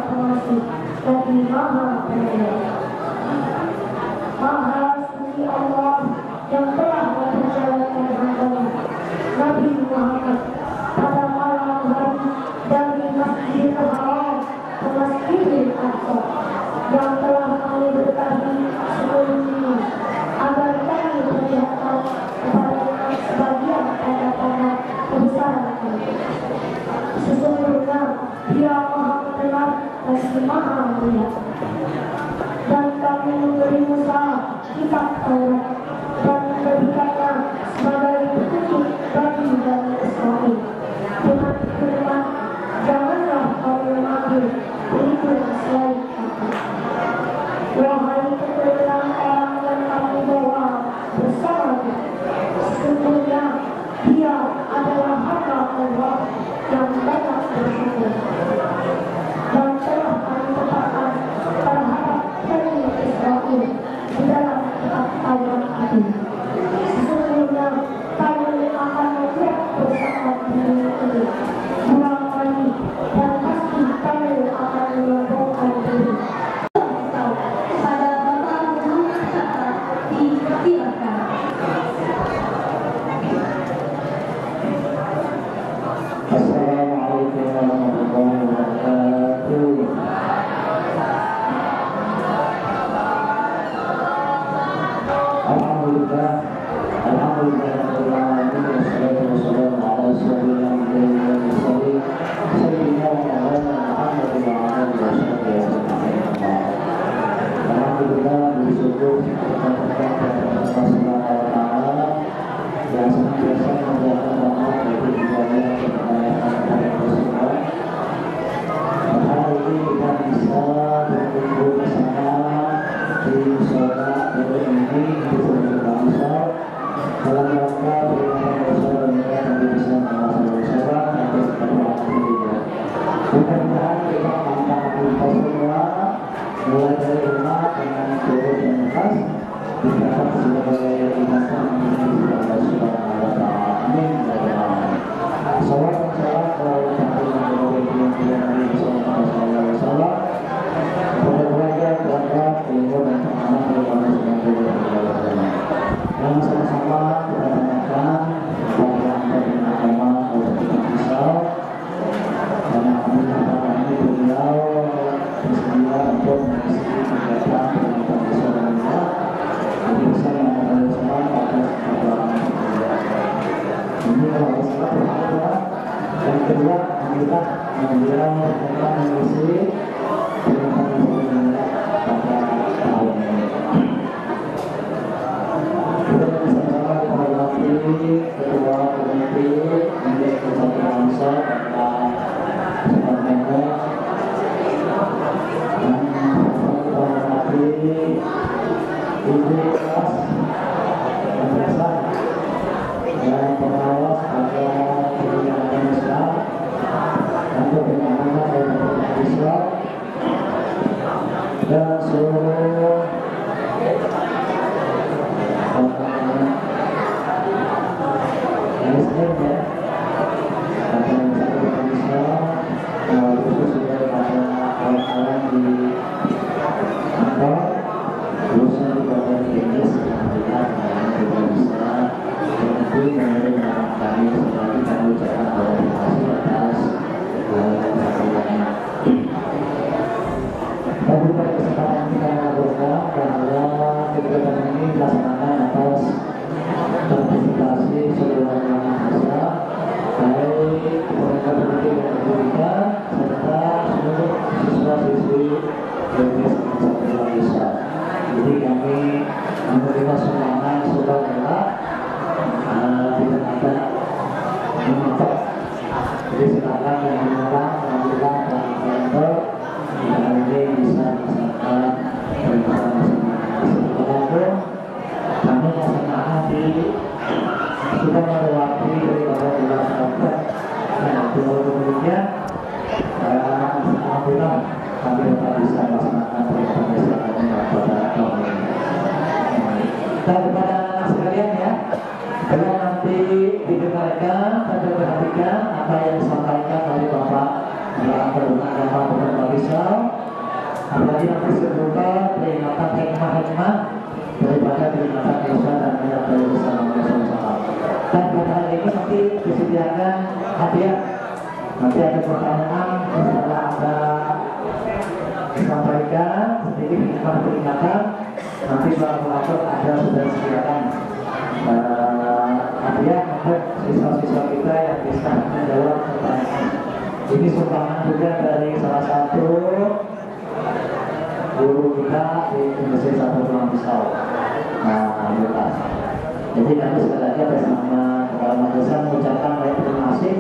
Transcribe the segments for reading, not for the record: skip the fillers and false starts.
pengasih lagi Maha Penyayang. Maha suci Allah yang telah memperjalankan hambanya Nabi Muhammad pada malam hari dari Masjidil Haram ke Masjidil Aqsa, yang telah kami berkahi sebelumnya agar kami perlihatkan kepada sebagian tanda-tanda kebesaran kami. Sesungguhnya Dia Maha mendengar dan Maha melihat. Dan kami memberi Musa kitab Taurat dan memberikannya sebagai petunjuk bagi Bani Israil dengan firman, janganlah kamu mengambil berikut selain aku. Wahai keturunan orang yang kamu bawa bersamamu, sesungguhnya Dia adalah hamba Allah yang banyak bersyukur. Dan telah kami tetapkan terhadap Bani Israil di dalam kitab Taurat itu. Sesungguhnya kami akan membuat bersama diri ini bulan kami, dan pasti kami akan menyombongkan diri. Pada Bapak Guru saat dipersilakan. Assalamualaikum warahmatullahi wabarakatuh. Alhamdulillah, rabbil alamin, wassalatu wassalamu ala sayyidina Muhammadin sayyidina wa maulana Muhammadin wa ala alihi wasallam. Alhamdulillah, bersyukur kepada Allah Subhanahu wa taala yang senantiasa memberikan rahmat bagi hidayah kepada kita semua. Hari ini kita bisa berkumpul bersama di musyawarah ini untuk berbangsa dalam rangka peringatan bersama dan kami bisa melaksanakan bersama atau setelah ini. Mudah-mudahan kita mantap kita semua mulai dari rumah dengan turut yang khas didapat sebagai ingatan Allah Subhanahu wa taala. Amin. Salam salam kepada Nabi sallallahu alaihi wasallam. Keluarga ilmu dan pengalaman dari Allah Subhanahu wa taala. Dan sama-sama kita tanyakan kepada agama Allah Islam dan kami beliau bersedia untuk mengisi kegiatan pendidikan Islamnya. Jadi bisa mengadakan semua atas keperluan ini kalau salah berapa. Dan kedua kita beliau akan mengisi pendidikan Islamnya pada tahun ini. Kita bersama-sama menghormati Ketua Komite Indeks Bersatu Bangsa Pak Suparno dan menghormati Ibu Kelas Madrasah dan pengawas pada kegiatan Islam dan kegiatan dari Islam dan seluruh Muslim ya, pada satu Islam, khusus juga pada kawan-kawan di kantor, khususnya di bagian teknis, alhamdulillah kita bisa berhenti menerima kami sebagai kami ucapkan terima kasih atas kesempatan. Tapi pada kesempatan kita lakukan bahwa kegiatan ini dilaksanakan atas partisipasi seluruh mahasiswa, baik pemerintah pendidik dan pendidikan serta seluruh siswa-siswi Universitas Indonesia. Jadi kami menerima semuanya saudara tidak ada menutup. Jadi silakan yang diundang mengambilkan kantor dan ini bisa dilaksanakan bersama masing-masing. Kami laksanakan di sudah melewati daripada bulan Oktober dan kemudian alhamdulillah kami tetap bisa melaksanakan perjalanan pada tahun ini. Dan kepada sekalian ya, kalau nanti didengarkan dan diperhatikan apa yang disampaikan oleh Bapak dalam perhubungan Bapak Bapak Islam apalagi nanti sebelumnya peringatan hikmah-hikmah daripada peringatan dosa dan niat dari bersama sama. Dan pada hari ini nanti disediakan hadiah. Nanti ada pertanyaan, setelah ada disampaikan sedikit hikmah peringatan, nanti moderator ada sudah disediakan hadiah untuk siswa-siswa kita yang bisa menjawab pertanyaan. Ini sumbangan juga dari salah satu guru kita di Universitas Satu Tulang Pisau. Nah, jadi kami sekali lagi atas nama kepala madrasah mengucapkan banyak terima kasih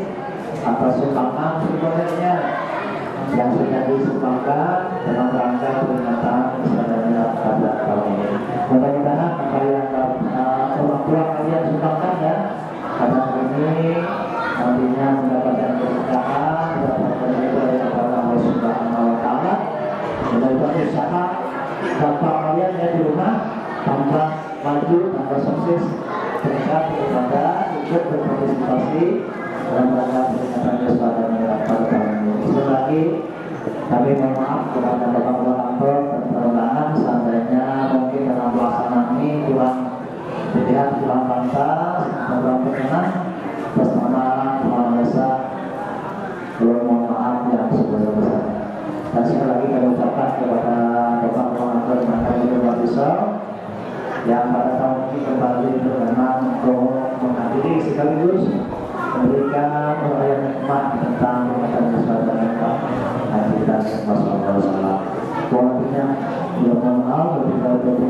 atas sumbangan sebenarnya yang sudah disumbangkan dalam rangka peringatan keselamatan pada tahun ini. Mudah-mudahan apa yang orang tua kalian sumbangkan ya pada hari ini nantinya mendapatkan keberkahan, mendapatkan dari Allah Subhanahu wa Ta'ala, mendapatkan usaha bapak kalian yang di rumah tambah maju, tambah sukses, berkat kepada ikut berpartisipasi dalam rangka peringatan Yusuf dan Mi'raj pada tahun ini. Sekali lagi kami mohon maaf kepada bapak moderator dan perorangan seandainya mungkin dalam pelaksanaan ini kurang dilihat kurang pantas dan kurang berkenan. Atas nama kepala desa mohon maaf yang sebesar-besarnya. Dan sekali lagi kami ucapkan kepada bapak moderator dan Bapak Pisau yang pada tahun ini kembali berkenan untuk menghadiri sekaligus memberikan uraian hikmah tentang peringatan Yusuf dan Mi'raj Nabi kita Sallallahu Alaihi Wasallam. Waktunya mohon maaf lebih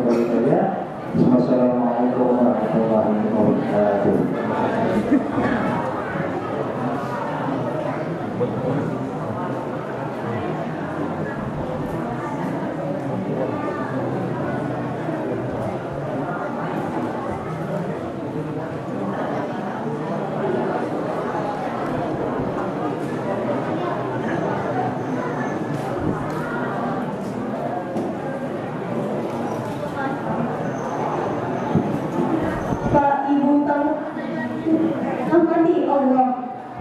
dari saya. Wassalamualaikum warahmatullahi wabarakatuh.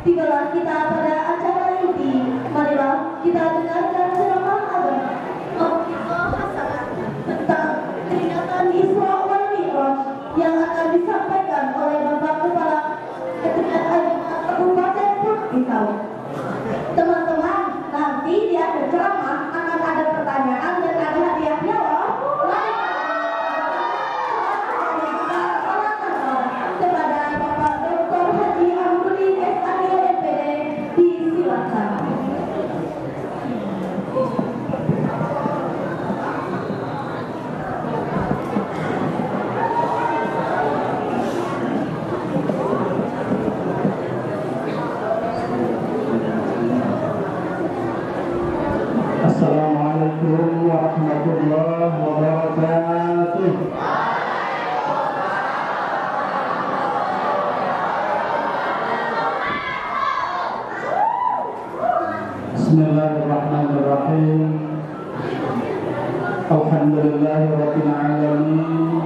Tibalah kita pada acara ini, marilah kita dengarkan ceramah agama Mau'izah Hasanah tentang peringatan Isra wal Mi'raj yang akan disampaikan oleh Bapak Kepala Kabupaten Tulang Pisau. Teman-teman, nanti di akhir ceramah akan ada pertanyaan dan ada hadiahnya loh. Kepada Bapak Dr. Haji Amrudin SAD MPD disilakan. Assalamualaikum warahmatullahi wabarakatuh. Bismillahirrahmanirrahim. Alhamdulillahirabbil alamin.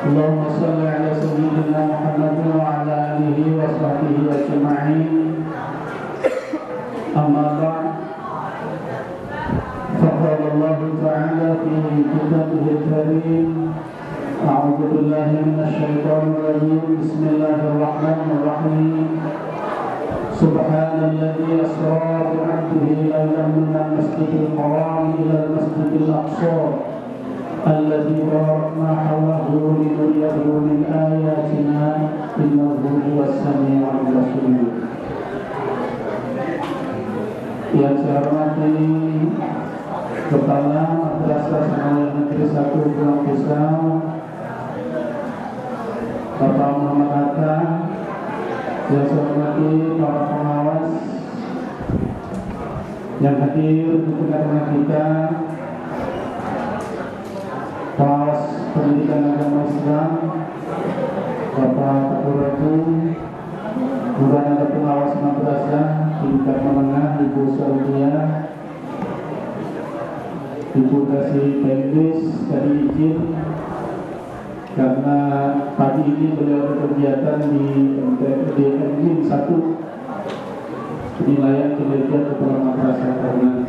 Allahumma shalli ala sayyidina Muhammad wa ala alihi wa sahbihi ajma'in. Amma ba'd. فقال الله تعالى في كتابه الكريم أعوذ بالله من الشيطان الرجيم بسم الله الرحمن الرحيم سبحان الذي أسرى بعبده ليلا من المسجد الحرام إلى المسجد الأقصى الذي باركنا حوله لنريه من آياتنا إنه هو السميع البصير. Yang saya hormati Kepala Madrasah Sanawiyah Negeri 1 Tulang Pisau Bapak Muhammad Hatta, yang saya hormati para pengawas yang hadir di tengah-tengah kita, pengawas pendidikan agama Islam Bapak Ketua Ratu, kemudian ada pengawas madrasah tingkat menengah Ibu Saudia, Ibu Kasih Penglis tadi izin karena pagi ini beliau ada kegiatan di MTD 1 wilayah kinerja kepala madrasah tahunan.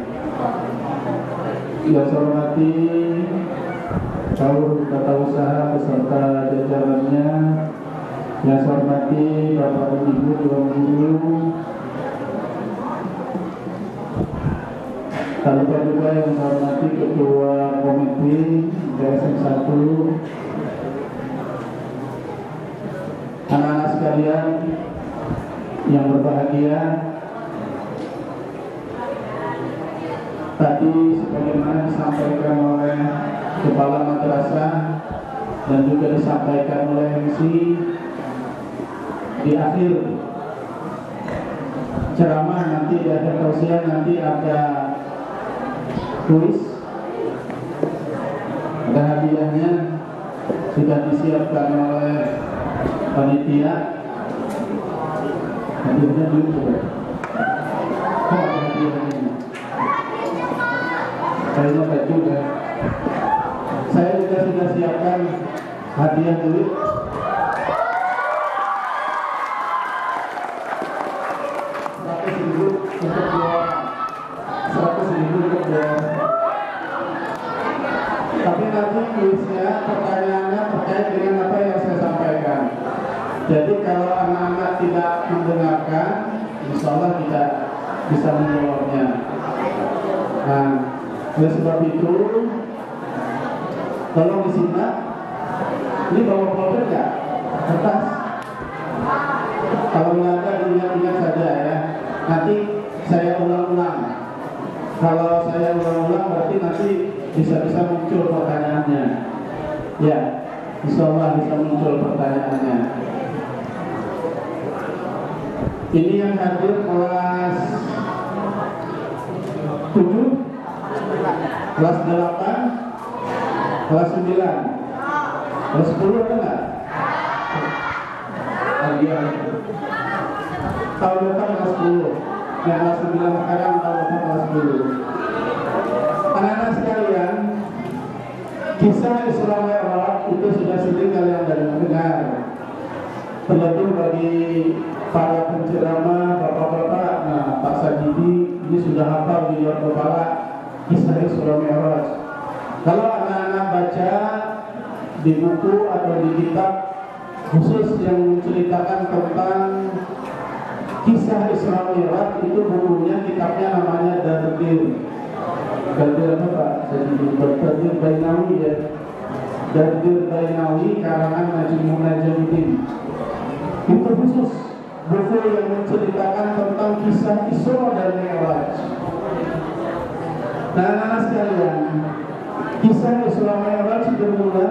Yang saya hormati seluruh tata usaha beserta jajarannya, yang saya hormati Bapak dan Ibu Dewan Guru, tak lupa juga yang saya hormati Ketua Komite DSM 1, anak-anak sekalian yang berbahagia. Tadi sebagaimana disampaikan oleh Kepala Madrasah dan juga disampaikan oleh MC, di akhir ceramah nanti, di akhir tausiah nanti ada kuis, ada hadiahnya sudah disiapkan oleh panitia. Hadiahnya dulu coba. Oh, ada hadiahnya. Kayaknya baik juga. Saya juga sudah siapkan hadiah duit. 100.000 untuk dua, 100.000 untuk dua. Tapi nanti kuisnya, pertanyaannya terkait dengan apa yang saya sampaikan. Jadi kalau anak-anak tidak mendengarkan, insya Allah tidak bisa menjawabnya. Nah, oleh sebab itu, tolong disimak. Ini bawa folder nggak? Kertas? Kalau nggak ada, diingat-ingat saja ya. Nanti saya ulang-ulang. Kalau saya ulang-ulang berarti nanti bisa-bisa muncul pertanyaannya. Ya, insya Allah bisa muncul pertanyaannya. Ini yang hadir kelas 7, kelas 8, kelas 9, kelas 10 ada nggak? Tahun depan kelas 10, yang kelas 9 sekarang tahun depan kelas 10. Anak-anak sekalian, kisah Isra Mi'raj itu sudah sering kalian dengar. Terlebih bagi para penceramah, bapak-bapak, nah Pak Sajidi ini sudah hafal di luar kepala kisah Isra Mi'raj. Kalau anak-anak baca di buku atau di kitab khusus yang menceritakan tentang kisah Isra Mi'raj, itu bukunya, kitabnya namanya Dardir. Dardir apa Pak? Dardir Bainawi ya. Dardir Bainawi karangan Najmul Najamuddin. Itu khusus buku yang menceritakan tentang kisah Isra dan Mi'raj. Nah, anak-anak sekalian, kisah Isra Mi'raj bermula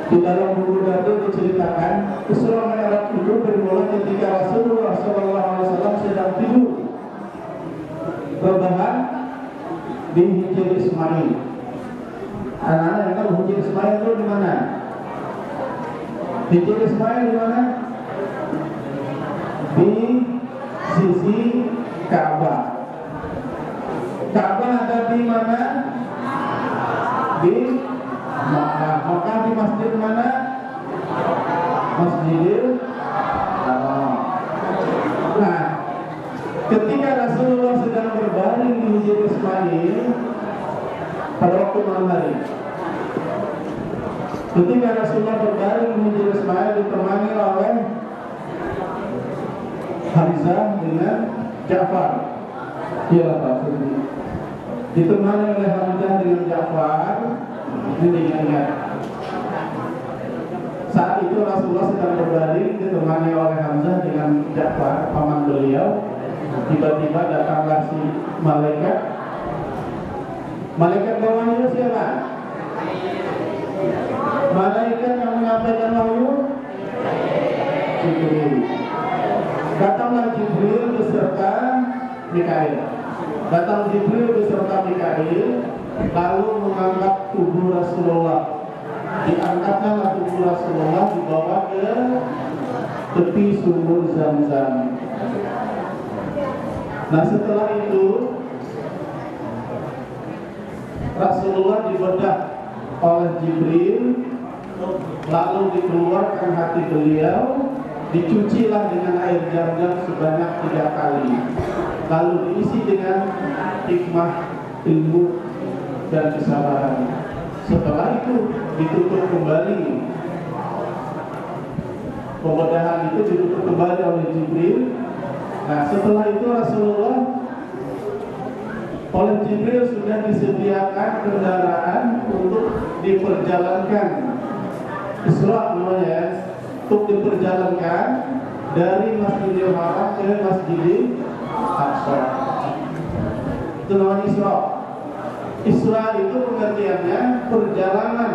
di dalam buku Dardir diceritakan Isra Mi'raj itu bermula ketika Rasulullah SAW sedang tidur rebahan di Hijr Ismail. Anak-anak yang tahu Hijr Ismail itu di mana? Hijr Ismail di mana? Di sisi Ka'bah. Ka'bah ada di mana? Di Makkah. Makkah di masjid mana? Masjidil Haram. Nah, ketika Rasulullah sedang berbaring di Hijr Ismail pada waktu malam hari, ketika Rasulullah berbaring di Hijr Ismail ditemani oleh Hamzah dengan Ja'far. Iya Pak, ditemani oleh Hamzah dengan Ja'far. Ini ingat. Saat itu Rasulullah sedang berbaring ditemani oleh Hamzah dengan Ja'far, paman beliau. Tiba-tiba datanglah si malaikat. Malaikat bawahnya siapa? Malaikat yang menyampaikan wahyu? Jibril. Datanglah Jibril beserta Mikail. Datang Jibril beserta Mikail, lalu mengangkat tubuh Rasulullah. Diangkatnya tubuh Rasulullah, dibawa ke tepi sumur Zam-Zam. Nah, setelah itu Rasulullah dibedah oleh Jibril, lalu dikeluarkan hati beliau, dicucilah dengan air Zam-Zam sebanyak 3 kali. lalu diisi dengan hikmah, ilmu, dan kesabaran. Setelah itu ditutup kembali, pembedahan itu ditutup kembali oleh Jibril. Nah, setelah itu Rasulullah oleh Jibril sudah disediakan kendaraan untuk diperjalankan Isra namanya, untuk diperjalankan dari Masjidil Haram ke Masjidil Aqsa. Itu namanya Isra. Isra itu pengertiannya perjalanan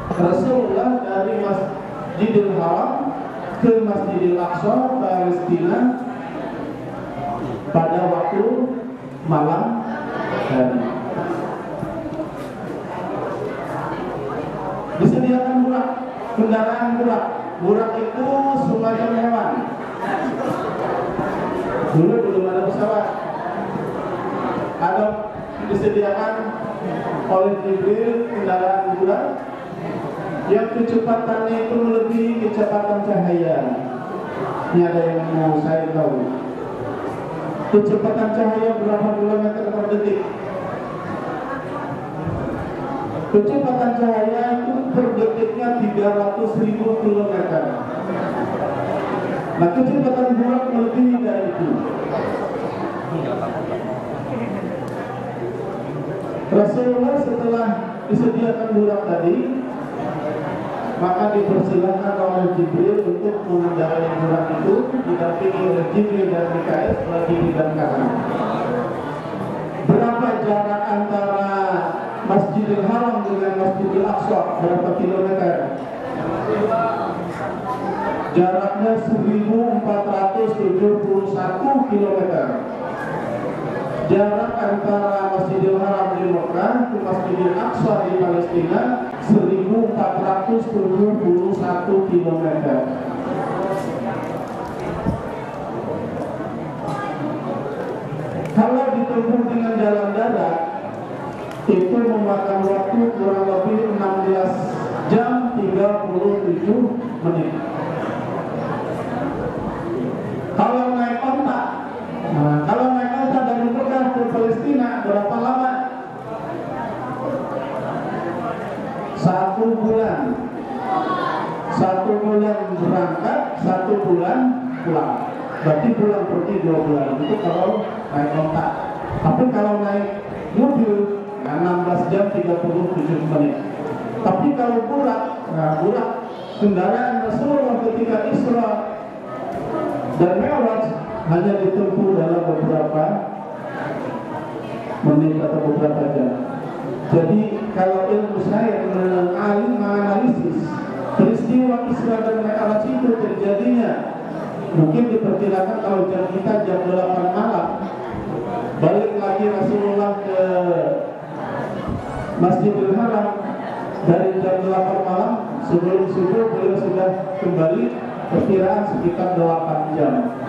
Rasulullah dari Masjidil Haram ke Masjidil Aqsa, Palestina pada waktu malam hari. Disediakan burak, kendaraan burak. Burak itu semacam hewan. Dulu belum ada pesawat. Ada disediakan oleh Jibril kendaraan burak yang kecepatannya itu melebihi kecepatan cahaya. Ini ada yang mau saya tahu. Kecepatan cahaya berapa kilometer per detik? Kecepatan cahaya itu per detiknya 300.000 kilometer. Nah, kecepatan burak melebihi dari itu. Rasulullah setelah disediakan burak tadi, maka dipersilahkan oleh Jibril untuk mengendarai burak itu, didampingi oleh Jibril dan Mikail lagi di dan kanan. Berapa jarak antara Masjidil Haram dengan Masjidil Aqsa? Berapa kilometer? Jaraknya 1471 kilometer. Jarak antara Masjidil Haram di Mekah ke Masjidil Aqsa di Palestina 1471 kilometer. Kalau ditempuh dengan jalan darat, itu memakan waktu kurang lebih 16 jam 37 menit. Kalau naik onta, dari Mekah ke Palestina berapa lama? 1 bulan. 1 bulan berangkat, 1 bulan pulang. Berarti pulang pergi 2 bulan. Itu kalau naik onta. Tapi kalau naik mobil, 16 jam 37 menit. Tapi kalau burak kendaraan Rasulullah ketika Isra dan Mi'raj hanya ditempuh dalam beberapa menit atau beberapa jam. Jadi kalau ilmu saya menganalisis peristiwa Isra dan Mi'raj itu terjadinya, mungkin diperkirakan kalau jam kita jam 8 malam, balik lagi Rasulullah ke Masjidil Haram dari jam 8 malam sebelum subuh beliau sudah kembali, perkiraan sekitar 8 jam.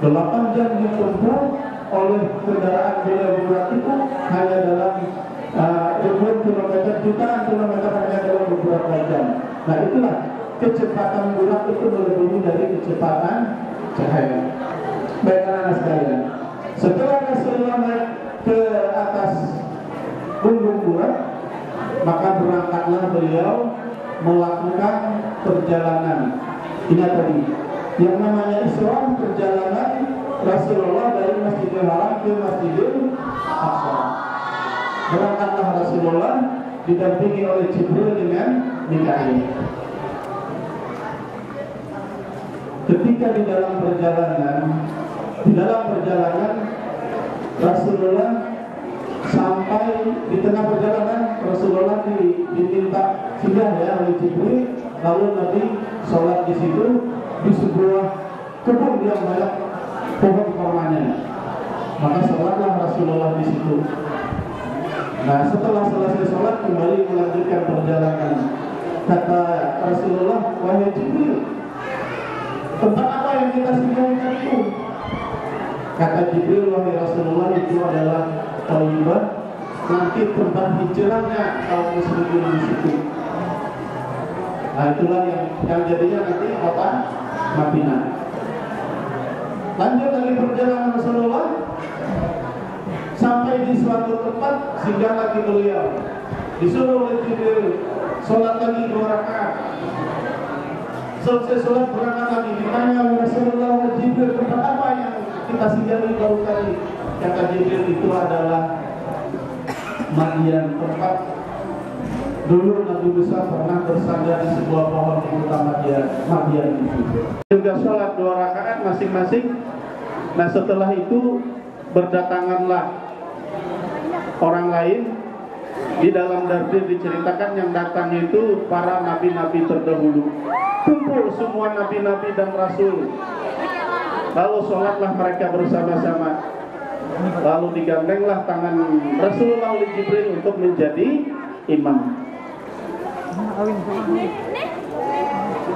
8 jam ditempuh oleh kendaraan beliau burak itu hanya dalam ribuan kilometer, jutaan kilometer hanya dalam beberapa jam. Nah, itulah kecepatan burak itu melebihi dari kecepatan cahaya. Baik anak-anak sekalian, setelah Rasulullah naik ke atas punggung burak, maka berangkatlah beliau melakukan perjalanan. Ingat tadi, yang namanya Isra, perjalanan Rasulullah dari Masjidil Haram ke Masjidil Aqsa. Berangkatlah Rasulullah didampingi oleh Jibril dengan Mikail. Ketika di dalam perjalanan Rasulullah sampai di tengah perjalanan, Rasulullah diminta singgah ya oleh Jibril, lalu Nabi sholat di situ di sebuah kebun yang banyak pohon kormanya. Maka sholatlah Rasulullah di situ. Nah, setelah selesai sholat kembali melanjutkan perjalanan. Kata Rasulullah, wahai Jibril, tempat apa yang kita singgahi itu? Kata Jibril, wahai Rasulullah, itu adalah Thaibah, nanti tempat hijrahnya kaum muslimin di situ. Nah, itulah yang jadinya nanti kota Madinah. Lanjut lagi perjalanan Rasulullah sampai di suatu tempat, singgah lagi beliau. Disuruh oleh Jibril sholat lagi 2 rakaat. Selesai sholat berangkat lagi, ditanya oleh Rasulullah oleh Jibril, tempat apa yang kita singgahi baru tadi? Kata Jibril, itu adalah Madian, tempat dulu Nabi Musa pernah bersandar di sebuah pohon di hutan Madian itu. Juga sholat 2 rakaat masing-masing. Nah setelah itu berdatanganlah orang lain. Di dalam Dardir diceritakan yang datang itu para nabi-nabi terdahulu. Kumpul semua nabi-nabi dan rasul. Lalu sholatlah mereka bersama-sama. Lalu digandenglah tangan Rasulullah oleh Jibril untuk menjadi imam.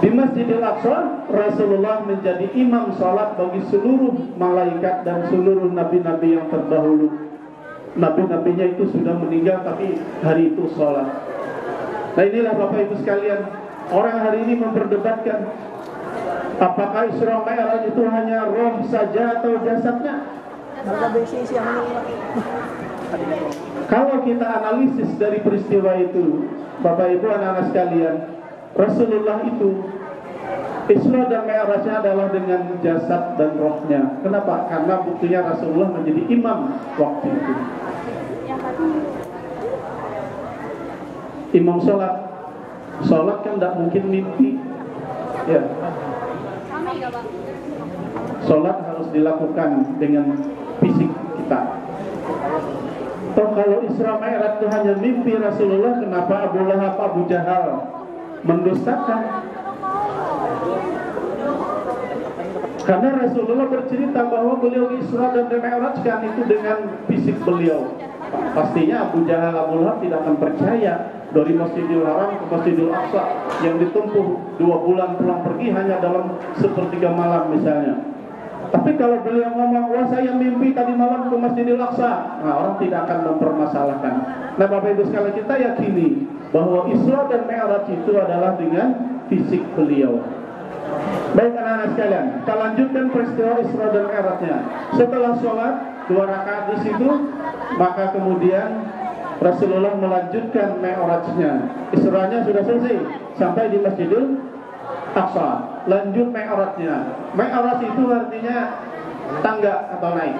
Di Masjidil Aqsa, Rasulullah menjadi imam sholat bagi seluruh malaikat dan seluruh nabi-nabi yang terdahulu. Nabi-nabinya itu sudah meninggal, tapi hari itu sholat. Nah inilah Bapak Ibu sekalian, orang hari ini memperdebatkan apakah Isra Mi'raj itu hanya roh saja atau jasadnya. Kalau kita analisis dari peristiwa itu, Bapak Ibu anak-anak sekalian, Rasulullah itu Isra dan Mi'rajnya adalah dengan jasad dan rohnya. Kenapa? Karena buktinya Rasulullah menjadi imam waktu itu. Imam sholat kan tidak mungkin mimpi, ya. Sholat harus dilakukan dengan fisik kita. Toh kalau Isra Mi'raj itu hanya mimpi Rasulullah, kenapa Abu Lahab, Abu Jahal mendustakan? Karena Rasulullah bercerita bahwa beliau Isra dan Mi'rajkan itu dengan fisik beliau. Pastinya Abu Jahal, Abu Lahab tidak akan percaya dari Masjidil Haram ke Masjidil Aqsa yang ditempuh 2 bulan pulang pergi hanya dalam 1/3 malam misalnya. Tapi kalau beliau ngomong, wah saya mimpi tadi malam ke Masjidil Aqsa, nah orang tidak akan mempermasalahkan. Nah Bapak Ibu sekalian, kita yakini bahwa Isra dan Mi'raj itu adalah dengan fisik beliau. Baik anak-anak sekalian, kita lanjutkan peristiwa Isra dan Mi'rajnya. Setelah sholat 2 rakaat di situ, maka kemudian Rasulullah melanjutkan Mi'rajnya. Isranya sudah selesai sampai di Masjidil Aqsa. Lanjut Mi'rajnya. Mi'raj itu artinya tangga atau naik.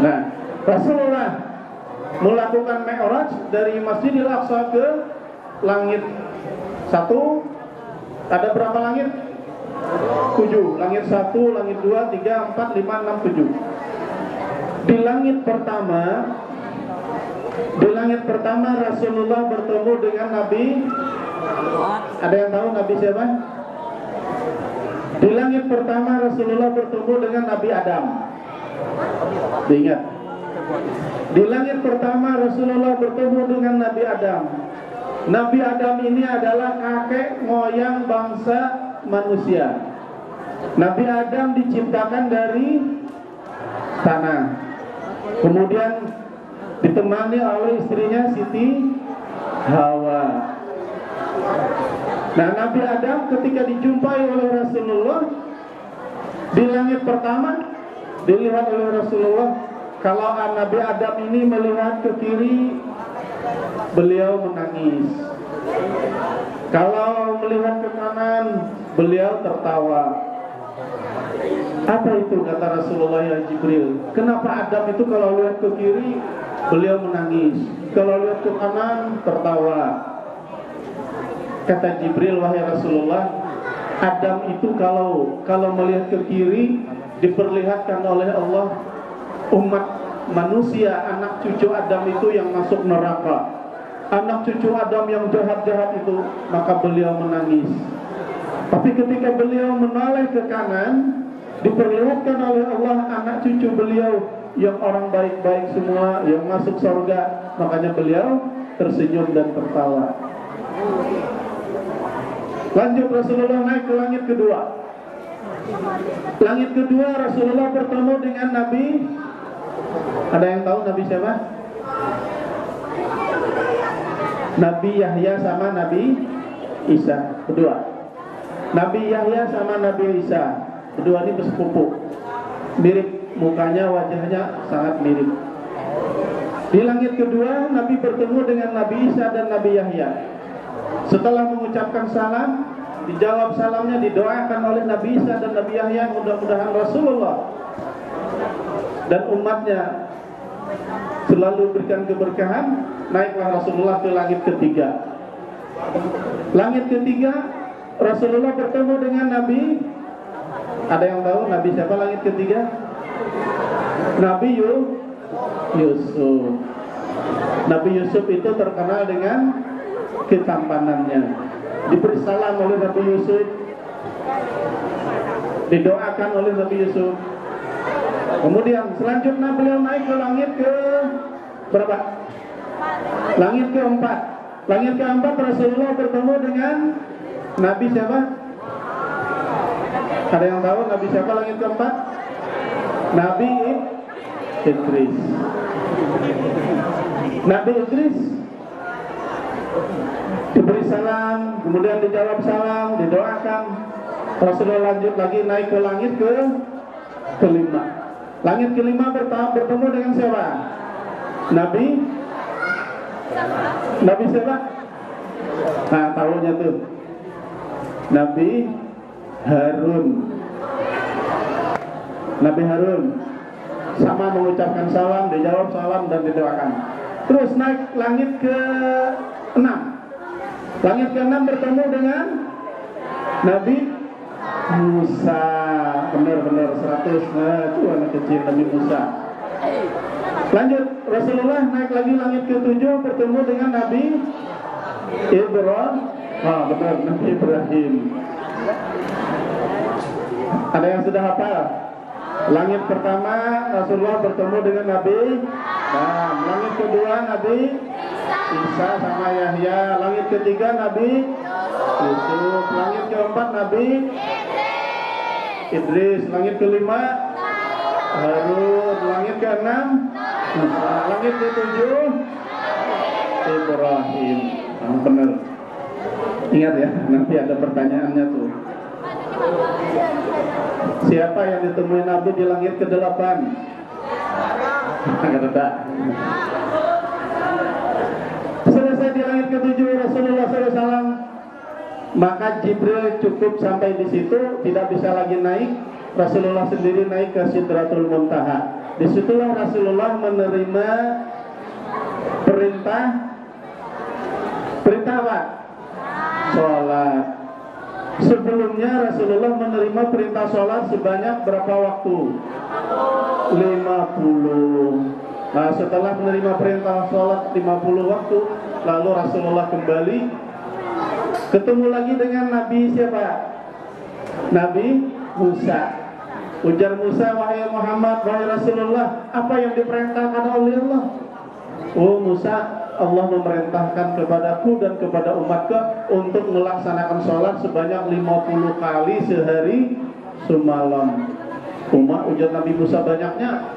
Nah, Rasulullah melakukan Mi'raj dari Masjidil Aqsa ke langit 1. Ada berapa langit? 7. Langit 1, langit 2, 3, 4, 5, 6, 7. Di langit pertama Rasulullah bertemu dengan Nabi. Ada yang tahu Nabi siapa? Di langit pertama Rasulullah bertemu dengan Nabi Adam. Diingat. Di langit pertama Rasulullah bertemu dengan Nabi Adam. Nabi Adam ini adalah kakek moyang bangsa manusia. Nabi Adam diciptakan dari tanah. Kemudian ditemani oleh istrinya Siti Hawa. Nah, Nabi Adam ketika dijumpai oleh Rasulullah di langit pertama dilihat oleh Rasulullah. Kalau Nabi Adam ini melihat ke kiri, beliau menangis. Kalau melihat ke kanan, beliau tertawa. Apa itu kata Rasulullah ya Jibril? Kenapa Adam itu kalau lihat ke kiri beliau menangis, kalau lihat ke kanan tertawa? Kata Jibril, wahai Rasulullah, Adam itu kalau melihat ke kiri diperlihatkan oleh Allah umat manusia, anak cucu Adam itu yang masuk neraka, anak cucu Adam yang jahat-jahat itu, maka beliau menangis. Tapi ketika beliau menoleh ke kanan, diperlihatkan oleh Allah anak cucu beliau yang orang baik-baik semua yang masuk surga, makanya beliau tersenyum dan tertawa. Lanjut Rasulullah naik ke langit kedua. Langit kedua Rasulullah bertemu dengan Nabi. Ada yang tahu Nabi siapa? Nabi Yahya sama Nabi Isa. Kedua, Nabi Yahya sama Nabi Isa. Kedua ini bersepupu. mirip mukanya, wajahnya sangat mirip. Di langit kedua, Nabi bertemu dengan Nabi Isa dan Nabi Yahya. Setelah mengucapkan salam, dijawab salamnya, didoakan oleh Nabi Isa dan Nabi Yahya, mudah-mudahan Rasulullah dan umatnya selalu berikan keberkahan. Naiklah Rasulullah ke langit ketiga. Langit ketiga, Rasulullah bertemu dengan Nabi. Ada yang tahu Nabi siapa langit ketiga? Nabi Yusuf. Nabi Yusuf itu terkenal dengan ketampanannya. Diberi salam oleh Nabi Yusuf, didoakan oleh Nabi Yusuf. Kemudian selanjutnya beliau naik ke langit ke berapa? Langit keempat. Langit keempat Rasulullah bertemu dengan Nabi siapa? Ada yang tahu Nabi siapa langit keempat? Nabi Idris. Nabi Idris diberi salam, kemudian dijawab salam, didoakan. Rasulullah lanjut lagi naik ke langit kelima. Langit kelima bertemu dengan siapa? Nabi siapa? Nah, tahunya tuh Nabi Harun. Nabi Harun sama mengucapkan salam, dijawab salam dan didoakan. Terus naik langit ke-6. Langit ke-6 bertemu dengan Nabi Musa. Benar-benar 100. Nah, itu anak kecil Nabi Musa. Lanjut, Rasulullah naik lagi langit ke-7 bertemu dengan Nabi Ibrahim. Benar, Nabi Ibrahim. Ada yang sudah hafal? Langit pertama Rasulullah bertemu dengan Nabi Adam. Langit kedua Nabi Isa sama Yahya. Langit ketiga Nabi Yusuf. Langit keempat Nabi Idris. Langit kelima Harun. Langit keenam Musa. Langit ketujuh Ibrahim. Benar. Ingat ya, nanti ada pertanyaannya tuh. Siapa yang ditemui Nabi di langit ke-8? Selesai di langit ke-7 Rasulullah SAW, maka Jibril cukup sampai di situ, tidak bisa lagi naik. Rasulullah sendiri naik ke Sidratul Muntaha. Disitulah Rasulullah menerima perintah apa? Sholat. Sebelumnya Rasulullah menerima perintah sholat sebanyak berapa waktu? 50. Nah, setelah menerima perintah sholat 50 waktu, lalu Rasulullah kembali ketemu lagi dengan Nabi siapa? Nabi Musa. Ujar Musa, wahai Muhammad, wahai Rasulullah, apa yang diperintahkan oleh Allah? Oh Musa, Allah memerintahkan kepadaku dan kepada umatku untuk melaksanakan sholat sebanyak 50 kali sehari semalam. Ujar Nabi Musa, banyaknya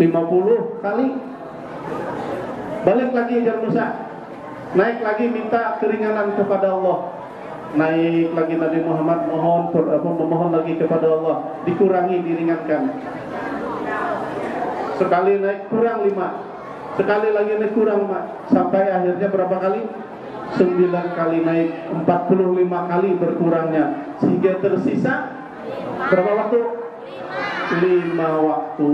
50 kali. Balik lagi ujar Musa, naik lagi minta keringanan kepada Allah. Naik lagi Nabi Muhammad memohon lagi kepada Allah, dikurangi, diringankan. Sekali naik kurang 5, sekali lagi naik kurang 4, sampai akhirnya berapa kali? 9 kali naik, 45 kali berkurangnya, sehingga tersisa berapa waktu? 5 waktu.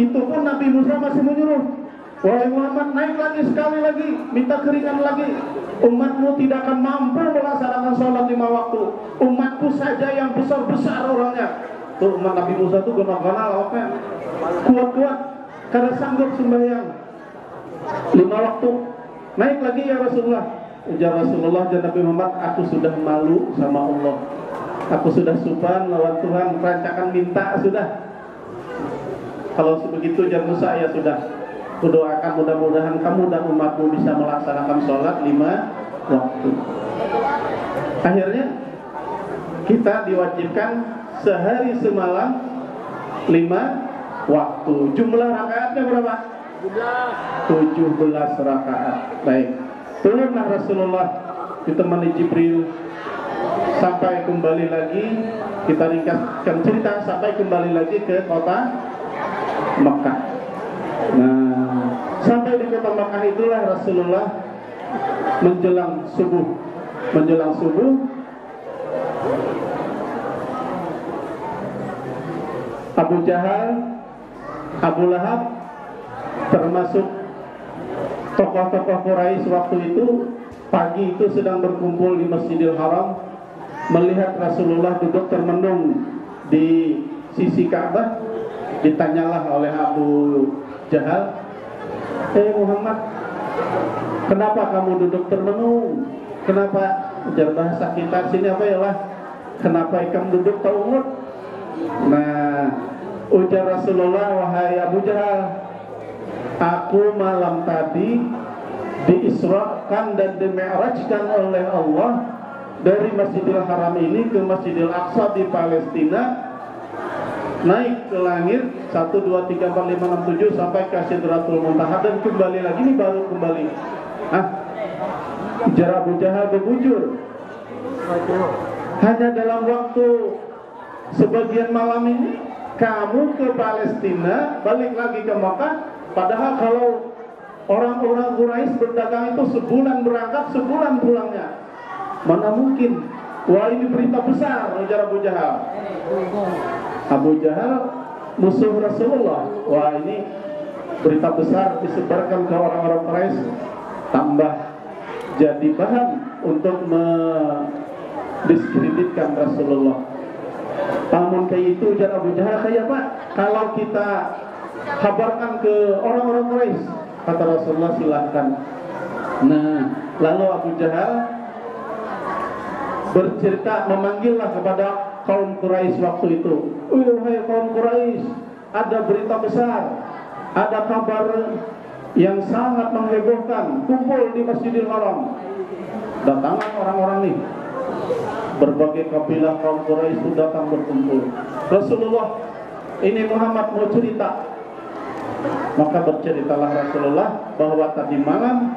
Itu pun Nabi Musa masih menyuruh, wahai Muhammad, naik lagi sekali lagi, minta keringan lagi. Umatmu tidak akan mampu melaksanakan sholat 5 waktu. Umatku saja yang besar-besar orangnya. Tuh umat Nabi Musa tuh gana-gana lawaknya, kuat-kuat, karena sanggup sembahyang 5 waktu. Naik lagi ya Rasulullah. Ujar Rasulullah dan Nabi Muhammad, aku sudah malu sama Allah. Aku sudah supan lawan Tuhan, rancangan minta sudah. Kalau begitu ujar Musa, ya sudah. Kudoakan mudah-mudahan kamu dan umatmu bisa melaksanakan sholat 5 waktu. Akhirnya kita diwajibkan sehari semalam 5 waktu. Jumlah rakaatnya berapa? 17 rakaat. Baik. Turunlah Rasulullah ditemani Jibril sampai kembali lagi, kita ringkaskan cerita sampai kembali lagi ke kota Mekah. Nah, sampai di kota Mekah itulah Rasulullah menjelang subuh Abu Jahal, Abu Lahab, termasuk tokoh-tokoh Quraisy waktu itu pagi itu sedang berkumpul di Masjidil Haram, melihat Rasulullah duduk termenung di sisi Ka'bah. Ditanyalah oleh Abu Jahal, Muhammad, kenapa kamu duduk termenung? Kenapa? Ujar bahasa kita sini apa ya lah? Kenapa kamu duduk taungut? Nah, ujar Rasulullah, wahai Abu Jahal, aku malam tadi diisrakan dan dimi'rajkan oleh Allah dari Masjidil Haram ini ke Masjidil Aqsa di Palestina, naik ke langit 1, 2, 3, 4, 5, 6, 7 sampai ke Sidratul Muntaha dan kembali lagi, ini baru kembali. Ujar Abu Jahal berbujur, hanya dalam waktu sebagian malam ini kamu ke Palestina, balik lagi ke Makkah. Padahal kalau orang-orang Quraisy berdagang itu sebulan berangkat, sebulan pulangnya. Mana mungkin? Wah, ini berita besar, ujar Abu Jahal. Abu Jahal musuh Rasulullah. Wah, ini berita besar disebarkan ke orang-orang Quraisy, tambah jadi bahan untuk mendiskreditkan Rasulullah. Namun kayak itu ujar Abu Jahal, kayak Pak, kalau kita kabarkan ke orang-orang Quraisy, kata Rasulullah, silahkan. Nah, lalu Abu Jahal bercerita, memanggillah kepada kaum Quraisy waktu itu. Wahai kaum Quraisy, ada berita besar, ada kabar yang sangat menghebohkan, kumpul di Masjidil Haram. Datangan orang-orang nih, berbagai kabilah kaum Quraisy itu datang berkumpul. Rasulullah, ini Muhammad mau cerita. Maka berceritalah Rasulullah bahwa tadi malam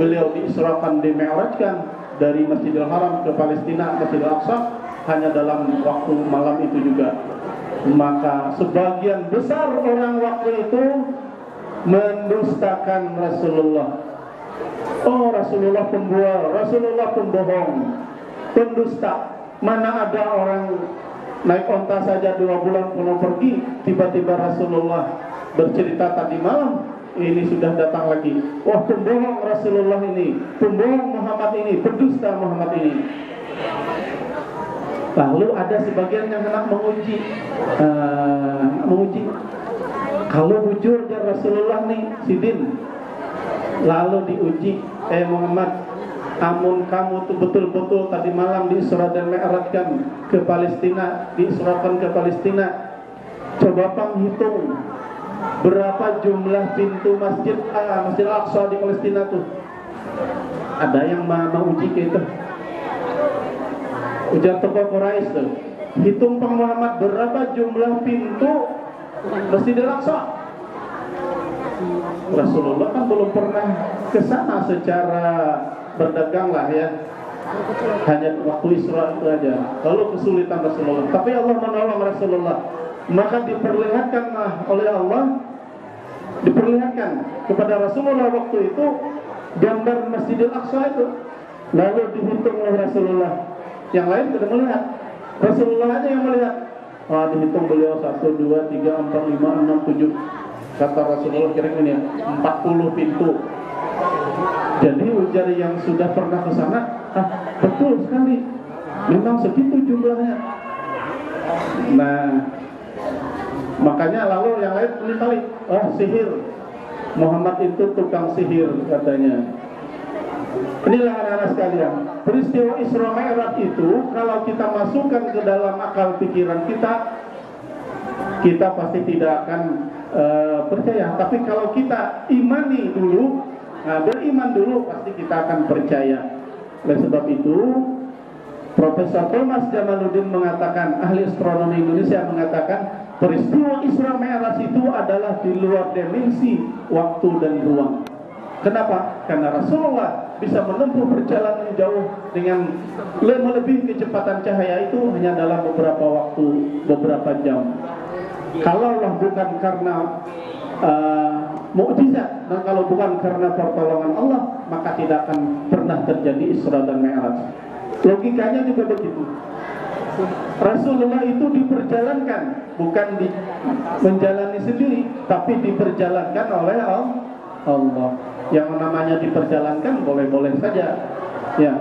beliau diisrakan, dimi'rajkan dari Masjidil Haram ke Palestina, Masjidil Aqsa, hanya dalam waktu malam itu juga. Maka sebagian besar orang waktu itu mendustakan Rasulullah. Oh, Rasulullah pembual, Rasulullah pembohong, pendusta. Mana ada orang naik onta saja 2 bulan pulang pergi, tiba-tiba Rasulullah bercerita tadi malam ini sudah datang lagi. Wah, pembohong Rasulullah ini, pembohong Muhammad ini, pendusta Muhammad ini. Lalu ada sebagian yang hendak menguji, kalau bujur dari Rasulullah nih, sidin. Lalu diuji, Muhammad, amun kamu tuh betul-betul tadi malam diisra dan mi'rajkan ke Palestina, diisrakan ke Palestina, coba penghitung berapa jumlah pintu Masjid Aqsa di Palestina tuh. Ada yang mau uji gitu. Ujar tokoh Quraisy tuh, hitung Pak Muhammad berapa jumlah pintu Masjidil Aqsa. Rasulullah kan belum pernah ke sana secara berdagang lah ya, hanya waktu Isra itu aja. Lalu kesulitan Rasulullah, tapi Allah menolong Rasulullah. Maka diperlihatkanlah oleh Allah, diperlihatkan kepada Rasulullah waktu itu gambar Masjidil Aqsa itu. Lalu dihitung oleh Rasulullah. Yang lain tidak melihat, Rasulullah aja yang melihat. Wah, dihitung beliau 1, 2, 3, 4, 5, 6, 7. Kata Rasulullah kira-kira ini 40 pintu. Jadi ujar yang sudah pernah ke sana, betul sekali, memang segitu jumlahnya. Nah, makanya lalu yang lain balik, sihir, Muhammad itu tukang sihir katanya. Inilah anak-anak sekalian, peristiwa Isra Mi'raj itu kalau kita masukkan ke dalam akal pikiran kita pasti tidak akan percaya. Tapi kalau kita imani dulu, beriman dulu, pasti kita akan percaya. Oleh sebab itu, Profesor Thomas Jamaluddin mengatakan, ahli astronomi Indonesia mengatakan, peristiwa Isra Mi'raj itu adalah di luar dimensi waktu dan ruang. Kenapa? Karena Rasulullah bisa menempuh perjalanan jauh dengan melebihi kecepatan cahaya itu hanya dalam beberapa waktu, beberapa jam. Kalaulah bukan karena mukjizat dan kalau bukan karena pertolongan Allah, maka tidak akan pernah terjadi Isra dan Mi'raj. Logikanya juga begitu. Rasulullah itu diperjalankan, bukan menjalani sendiri, tapi diperjalankan oleh Allah. Yang namanya diperjalankan boleh-boleh saja. Ya,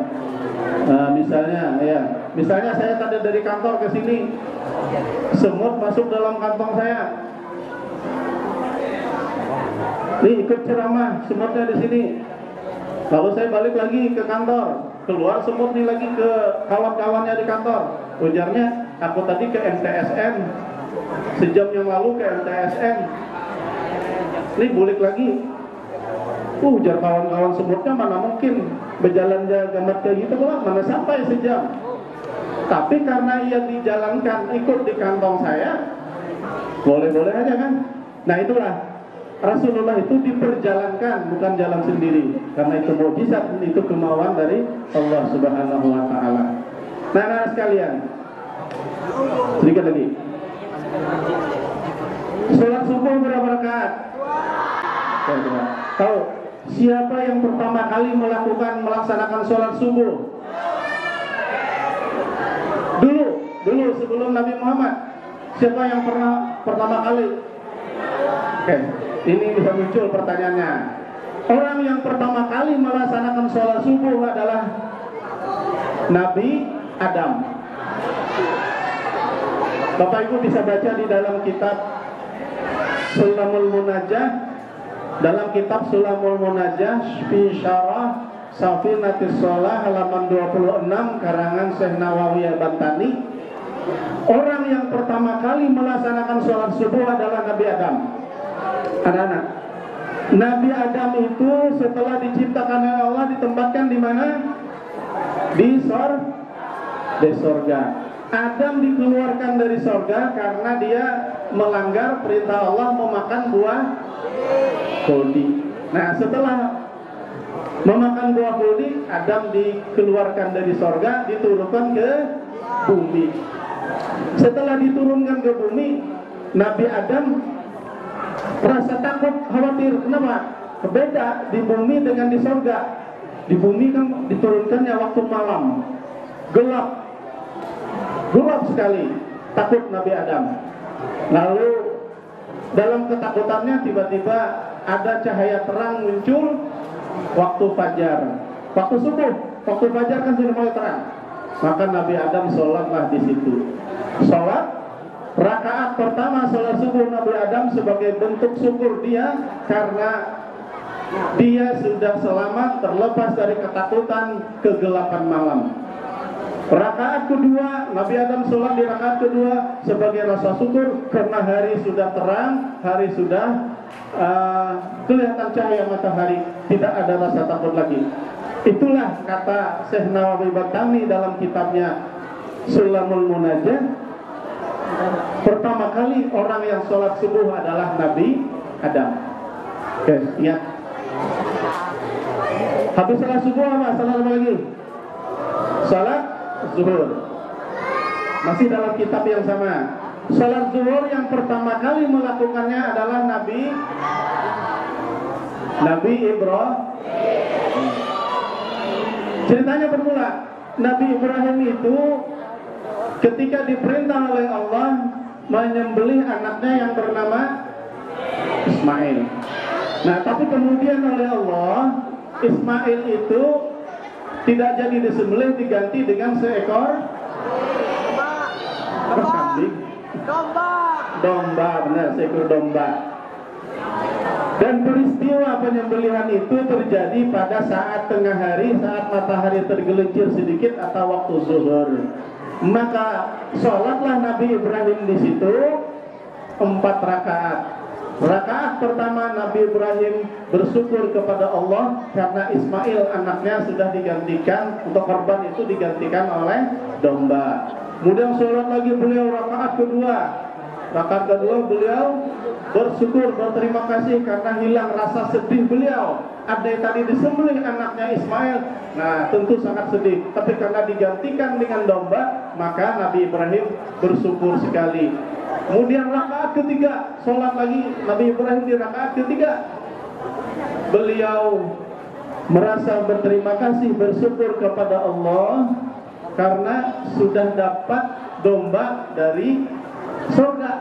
misalnya saya tadi dari kantor ke sini, semut masuk dalam kantong saya. Nih ikut ceramah, semutnya di sini. Lalu saya balik lagi ke kantor, keluar semut nih lagi ke kawan-kawannya di kantor. Ujarnya, aku tadi ke MTSN, sejam yang lalu ke MTSN. Nih balik lagi. Ujar kawan-kawan semutnya, mana mungkin berjalan gamat kayak gitu, mana sampai sejam. Tapi karena ia dijalankan ikut di kantong saya, boleh-boleh aja kan. Nah itulah, Rasulullah itu diperjalankan, bukan jalan sendiri. Karena itu mukjizat, itu kemauan dari Allah Subhanahu wa Ta'ala. Nah, anak sekalian, sedikit lagi. Sholat subuh berapa rakaat? Tahu siapa yang pertama kali melaksanakan sholat subuh? Dulu sebelum Nabi Muhammad, siapa yang pernah pertama kali? Oke, ini bisa muncul pertanyaannya. Orang yang pertama kali melaksanakan sholat subuh adalah Nabi Adam. Bapak Ibu bisa baca di dalam kitab Sulamul Munajjah, dalam kitab Sulamul Munajjah fi Syarah Safinatis Shalah halaman 26 karangan Syekh Nawawi Al-Bantani. Orang yang pertama kali melaksanakan sholat subuh adalah Nabi Adam. Anak-anak, Nabi Adam itu setelah diciptakan oleh Allah ditempatkan di mana? Di sorga. Adam dikeluarkan dari sorga karena dia melanggar perintah Allah memakan buah khuldi. Nah, setelah memakan buah khuldi, Adam dikeluarkan dari sorga, diturunkan ke bumi. Setelah diturunkan ke bumi, Nabi Adam rasa takut, khawatir. Kenapa? Beda di bumi dengan di sorga. Di bumi kan diturunkannya waktu malam, gelap sekali. Takut Nabi Adam. Lalu dalam ketakutannya tiba-tiba ada cahaya terang muncul waktu fajar, waktu subuh. Waktu fajar kan sudah mulai terang. Maka Nabi Adam sholatlah di situ. Sholat rakaat pertama sholat subuh Nabi Adam sebagai bentuk syukur dia karena dia sudah selamat terlepas dari ketakutan kegelapan malam. Rakaat kedua Nabi Adam sholat di rakaat kedua sebagai rasa syukur karena hari sudah terang, hari sudah kelihatan cahaya matahari, tidak ada rasa takut lagi. Itulah kata Syekh Nawawi Bantani dalam kitabnya Sulamul Munajjah. Pertama kali orang yang sholat subuh adalah Nabi Adam. Oke, ingat. Habis sholat subuh apa? Sholat apa lagi? Sholat zuhur. Masih dalam kitab yang sama. Sholat zuhur yang pertama kali melakukannya adalah Nabi Ibrahim. Ceritanya bermula, Nabi Ibrahim itu ketika diperintah oleh Allah menyembelih anaknya yang bernama Ismail. Nah, tapi kemudian oleh Allah, Ismail itu tidak jadi disembelih, diganti dengan seekor kambing. Domba, benar, seekor domba. Dan peristiwa penyembelihan itu terjadi pada saat tengah hari, saat matahari tergelincir sedikit atau waktu zuhur. Maka sholatlah Nabi Ibrahim di situ 4 rakaat. Rakaat pertama Nabi Ibrahim bersyukur kepada Allah karena Ismail anaknya sudah digantikan, untuk korban itu digantikan oleh domba. Kemudian sholat lagi beliau rakaat kedua. Rakaat kedua beliau bersyukur, berterima kasih karena hilang rasa sedih beliau. Ada yang tadi disembelih anaknya Ismail, nah tentu sangat sedih. Tapi karena digantikan dengan domba, maka Nabi Ibrahim bersyukur sekali. Kemudian rakaat ketiga, sholat lagi Nabi Ibrahim di rakaat ketiga. Beliau merasa berterima kasih, bersyukur kepada Allah karena sudah dapat domba dari surga.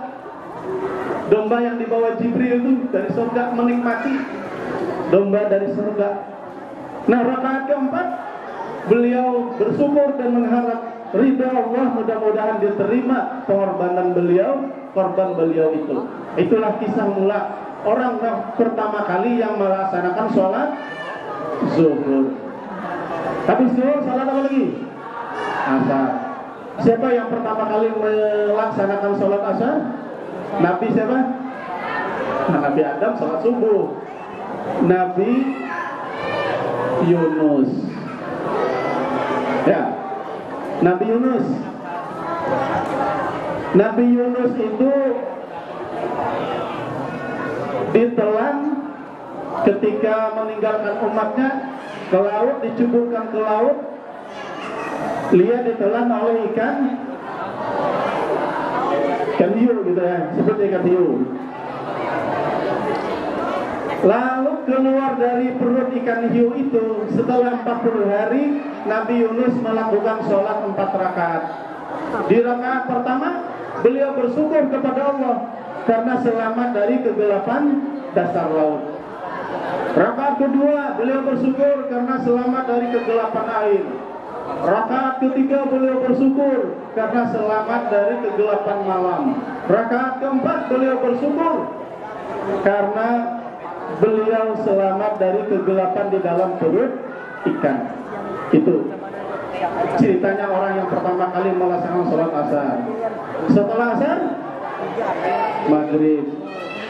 Domba yang dibawa Jibril itu dari surga, menikmati domba dari surga. Nah, rakaat keempat beliau bersyukur dan mengharap ridha Allah, mudah-mudahan diterima pengorbanan beliau, korban beliau itu. Itulah kisah mula orang yang pertama kali yang melaksanakan sholat zuhur. Tapi zuhur salat apa lagi? Asar. Siapa yang pertama kali melaksanakan sholat asar? Nabi siapa? Nabi Adam sholat subuh. Nabi Yunus. Ya, Nabi Yunus. Nabi Yunus itu ditelan ketika meninggalkan umatnya ke laut, dicuburkan ke laut. Dia ditelan oleh ikan hiu gitu ya, seperti ikan hiu. Lalu keluar dari perut ikan hiu itu setelah 40 hari Nabi Yunus melakukan sholat 4 rakaat. Di rakaat pertama beliau bersyukur kepada Allah karena selamat dari kegelapan dasar laut. Rakaat kedua beliau bersyukur karena selamat dari kegelapan air. Rakaat ketiga beliau bersyukur karena selamat dari kegelapan malam. Rakaat keempat beliau bersyukur karena beliau selamat dari kegelapan di dalam perut ikan. Itu ceritanya orang yang pertama kali melaksanakan sholat asar. Setelah asar, maghrib.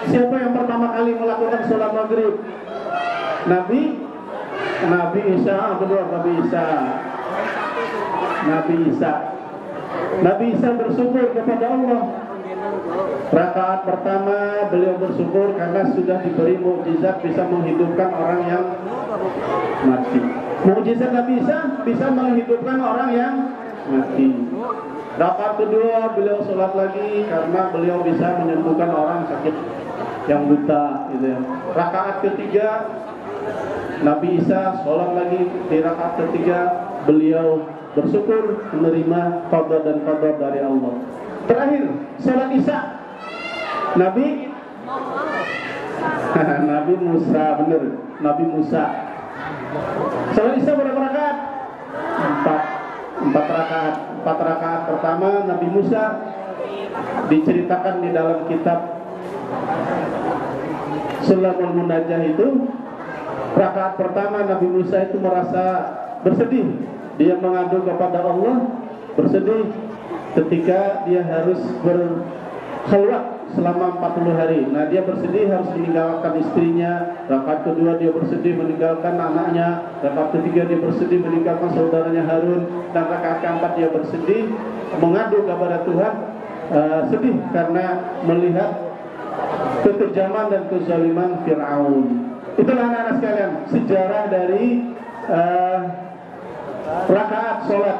Siapa yang pertama kali melakukan sholat maghrib? Nabi Isa, benar, Nabi Isa. Nabi Isa bersyukur kepada Allah. Rakaat pertama beliau bersyukur karena sudah diberi mukjizat bisa menghidupkan orang yang mati. Mukjizat Nabi Isa bisa menghidupkan orang yang mati. Rakaat kedua beliau sholat lagi karena beliau bisa menyembuhkan orang sakit yang buta gitu ya. Rakaat ketiga Nabi Isa sholat lagi. Di rakaat ketiga beliau bersyukur menerima qada dan qadar dari Allah. Terakhir sholat Isya Nabi Musa, benar, Nabi Musa. Sholat Isya berapa rakaat? 4 rakaat. 4 rakaat pertama Nabi Musa diceritakan di dalam kitab Sulamul Munajjah itu. Rakaat pertama Nabi Musa itu merasa bersedih. Dia mengadu kepada Allah, bersedih ketika dia harus berkhalwat selama 40 hari. Nah, dia bersedih harus meninggalkan istrinya. Rakaat kedua dia bersedih meninggalkan anaknya. Rakaat ketiga dia bersedih meninggalkan saudaranya Harun. Dan rakaat keempat dia bersedih mengadu kepada Tuhan, sedih karena melihat kekejaman dan kezaliman Fir'aun. Itulah anak-anak sekalian sejarah dari rakaat sholat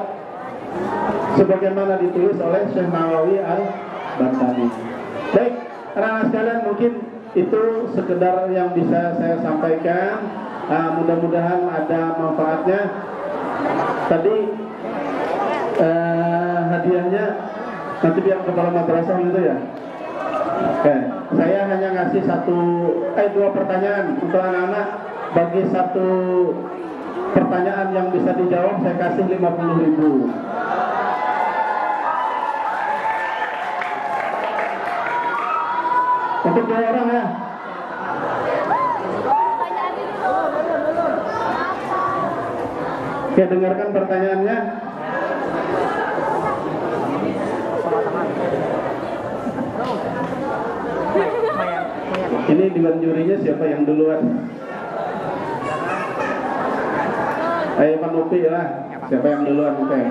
sebagaimana ditulis oleh Syekh Nawawi Al-Bantani. Baik, anak-anak sekalian, mungkin itu sekedar yang bisa saya sampaikan. Mudah-mudahan ada manfaatnya. Tadi hadiahnya nanti biar kepala madrasah gitu ya. Oke, saya hanya ngasih 2 pertanyaan untuk anak-anak. Bagi 1 pertanyaan yang bisa dijawab saya kasih 50.000. Untuk 2 orang ya. Oke, dengarkan pertanyaannya. Ini dewan jurinya siapa yang duluan? Ayo Pak Nopi lah. Siapa yang duluan? Oke.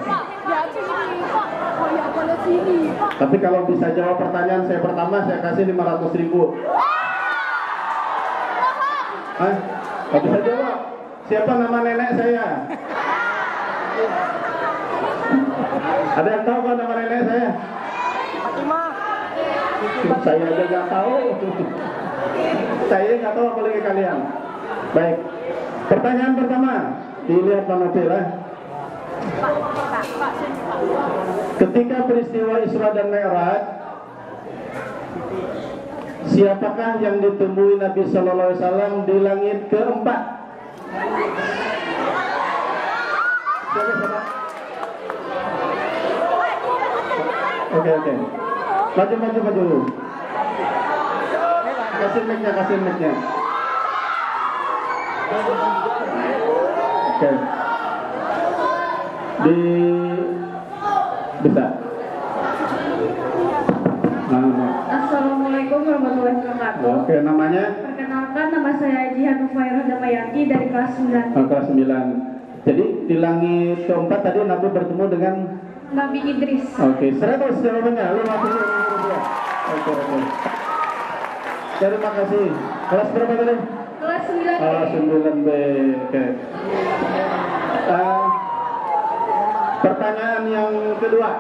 Tapi kalau bisa jawab pertanyaan saya pertama, saya kasih 500.000. Hah? Gak bisa jawab. Siapa nama nenek saya? Ada yang tahu kan nama nenek saya? Fatimah. Saya aja nggak tahu. Saya nggak tahu apalagi kalian. Baik. Pertanyaan pertama, dilihat panitia. Ketika peristiwa Isra dan Mi'raj, siapakah yang ditemui Nabi Sallallahu Alaihi Wasallam di langit keempat? Siapa? Oke. Maju. Kasih mic-nya. Oke. Bisa. Assalamualaikum warahmatullahi wabarakatuh. Oke, namanya? Perkenalkan, nama saya Haji Hanufairah Damayanti dari kelas 9. Kelas 9. Jadi di langit keempat tadi Nabi bertemu dengan Nabi Idris. Oke, 100 jawabannya. 50.000 rupiah. Oke. Terima kasih. Kelas berapa tadi? Kelas 9. Kelas 9B. Oke. Pertanyaan yang kedua.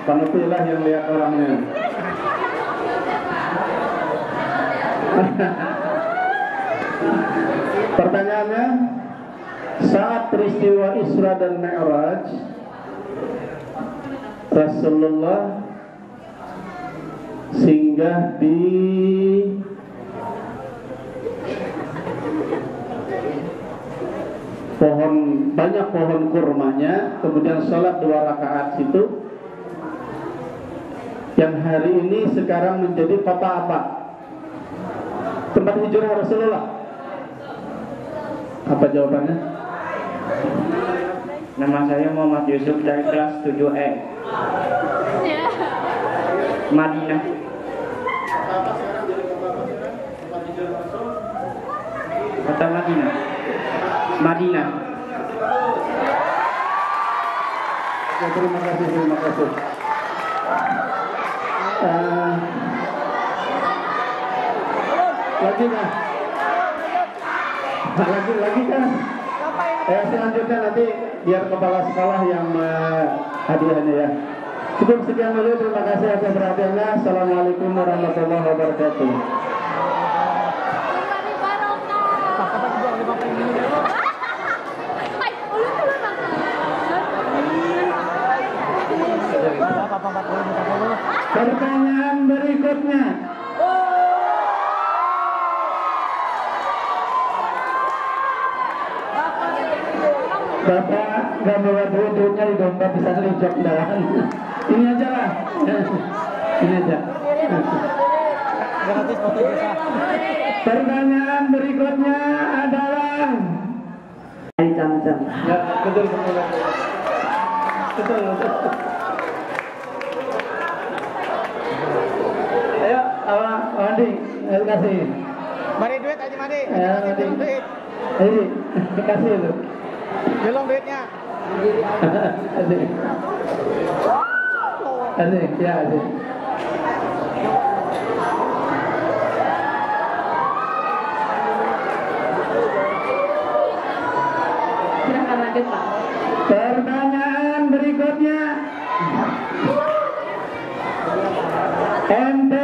Panitilah yang lihat orangnya. Pertanyaannya, saat peristiwa Isra dan Mi'raj, Rasulullah singgah di banyak pohon kurmanya, kemudian sholat 2 rakaat situ, yang hari ini sekarang menjadi kota apa? Tempat hijrah Rasulullah. Apa jawabannya? Nama saya Muhammad Yusuf dari kelas 7E. Madinah. Kota Madinah. Madinah. Ya, terima kasih. Lagi kan? Lagi kan? Selanjutnya nanti biar kepala sekolah yang hadiahnya ya. Cukup sekian dulu, terima kasih atas perhatiannya. Assalamualaikum warahmatullahi wabarakatuh. Pertanyaan berikutnya. Bapak nggak bawa duitnya di dompet, bisa ngejok dah. Ini aja lah. Ini aja. Pertanyaan berikutnya adalah Cam-cam. ya, betul. Ayo, Andi, terima kasih. Mari duit aja mari. Duit. Ini, kasih itu. Belum duitnya. Asik, ya asik. Silahkan lanjut, Pak. Pertanyaan berikutnya. Ente